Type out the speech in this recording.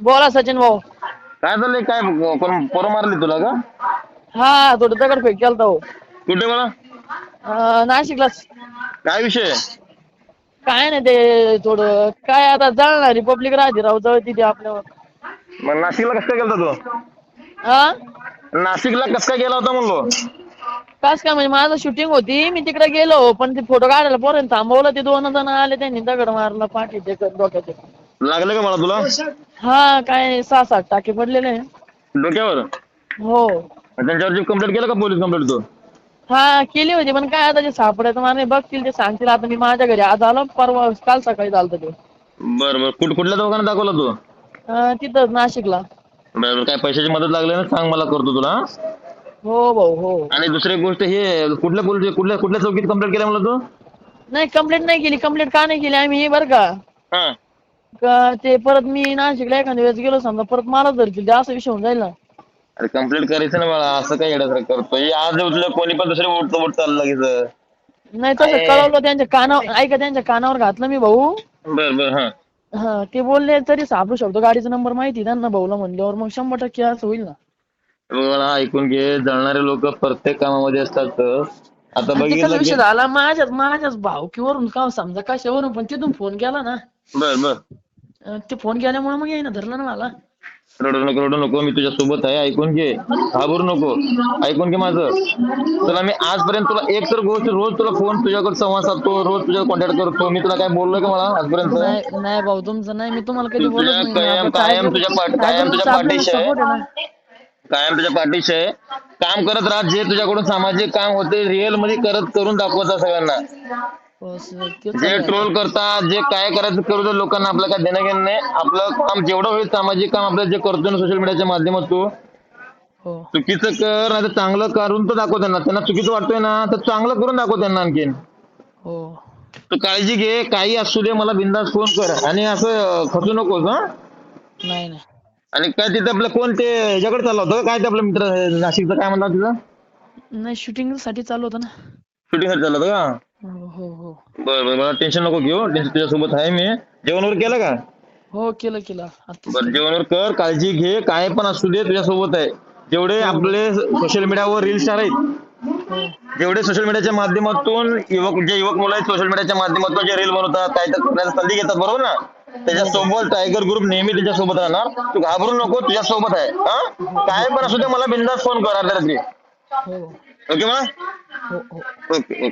बोला सचिन भाऊ. काय झालंय? काय कोण पोरं मारली तुला का? हा थोडं दगडफेक केलता हो. कुठे मला? नाशिकलाच. काय विषय? काय नाही ते थोडं काय आता जळणार रिपब्लिक राहते राव जळती ते आपल्यावर. मग नाशिकला कसं काय गेलता हा तू? नाशिकला कसं काय गेला होता म्हणलो? कास काय म्हणजे माझं शूटिंग होती मी तिकडे गेलो पण ते फोटो काढायला पोरांनी थांबवलं ते 2 जण आले त्यांनी दगड मारला पाठीत डोक्यात. लागलं का मला तुला? हा काय 6-7 टाके पडलेले. डोक्यावर? हो. त्यांच्यावरची कंप्लेंट केलं का पोलीस कंप्लेंट तू? हा केली होती पण काय आता ते सापडायचं मला बघतील ते सांगतील आता मी माझ्या घरी आज आलो परवा काल सकाळी चालतं ते. बरं कुठल्या दवाखान्यात दाखवला तू? तिथंच नाशिकला. बरं काय पैशाची मदत लागली ना सांग मला करतो तुला. हो भाऊ हो. आणि दुसरी गोष्ट हे कुठल्या चौकीत कंप्लेंट केल्या मला तू? नाही कंप्लेंट नाही केली. कंप्लेंट का नाही केली आम्ही बरं का? हा. ते परत मी नाशिकला एखाद्या वेळेस गेलो समजा परत मला धरतील असा विषय होऊन जाईल ना. अरे कंप्लेंट करायचं ना बाळा, असं काय येण्यासारखं करतोय? आज उठलं कोणी पण दुसरे उठ चाललं लगेच. नाही तसं कळवलं त्यांच्या कानावर ऐका त्यांच्या कानावर घातलं मी भाऊ. बर हा. हा ते बोलले तरी सापडू शकतो गाडीचा नंबर माहिती त्यांना भाऊला म्हणल्यावर मग 100% असं होईल ना. मला ऐकून घे, जळणारे लोक प्रत्येक कामामध्ये असतात. आता आणि ते कसा बघितलं की विषय झाला माझ्याच भावकीवरून का समजा कशावरून पण तिथून फोन केला ना. बर ते फोन केल्यामुळे मग येईना धरलं ना मला. रडू नको मी तुझ्या सोबत आहे. ऐकून घे, घाबरू नको. ऐकून घे माझं. तुला मी आजपर्यंत तुला एक तर गोष्ट रोज तुला फोन तुझ्याकडे संवाद साधतो, रोज तुझ्या कॉन्टॅक्ट करतो. मी तुला काय बोललोय का मला आजपर्यंत? नाही भाऊ तुमचं नाही मी तुम्हाला कधी बोलत तुझ्या नाही ना कायम आपलं कायम तुझ्या आपल्याला पाठीशी आहे. सपोर्ट आहे ना. कायम तुझ्या पाठीशी आहे. काम करत राहा. जे तुझ्याकडून सामाजिक काम होते रिअल मध्ये करून दाखवता सगळ्यांना. हो सर ते जे चालू आहे आता. ट्रोल करता, जे काय करायचं करू दे, लोकांना आपलं काय देणं घेणं नाही. आपलं काम जेवढं होईल सामाजिक काम आपलं जे करतो ना सोशल मीडियाच्या माध्यमातून हो चुकीचं कर नाही तर चांगलं करून तर दाखव त्यांना चुकीचं वाटतोय ना तर चांगलं करून दाखव त्यांना आणखीन. हो. तू काळजी घे, काही असू दे मला बिंदास फोन कर आणि असं खचू नकोस हा. नाही. आणि काय तिथे आपलं कोण ते ह्याच्याकडे चालला होतं काय ते आपलं मित्र नाशिकचं काय म्हणतात तिथं? नाही शूटिंग साठी चालू होतं ना. शूटिंग साठी चाललं होतं का? हो. बरं मला टेन्शन नको घेऊ. टेन्शन तुझ्यासोबत आहे मी. जेवण वगैरे केलं का? हो केलं आताच बरं केलं. जेवण वगैरे कर, काळजी घे, काय पण असू दे तुझ्यासोबत आहे. जेवढे हो आपले सोशल मीडियावर रील स्टार आहेत, हो जेवढे सोशल मीडियाच्या माध्यमातून युवक मुलं आहेत सोशल मीडियाच्या माध्यमातून जे रील बनवतात काय तर करण्याचा संधी घेतात बरोबर ना, त्याच्यासोबत टायगर ग्रुप नेहमी त्याच्यासोबत राहणार. तू घाबरू नको, तुझ्यासोबत आहे. काय पण असू दे मला बिंदास फोन कर अर्ध्या रात्री. हो ओके मग? हो. ओके.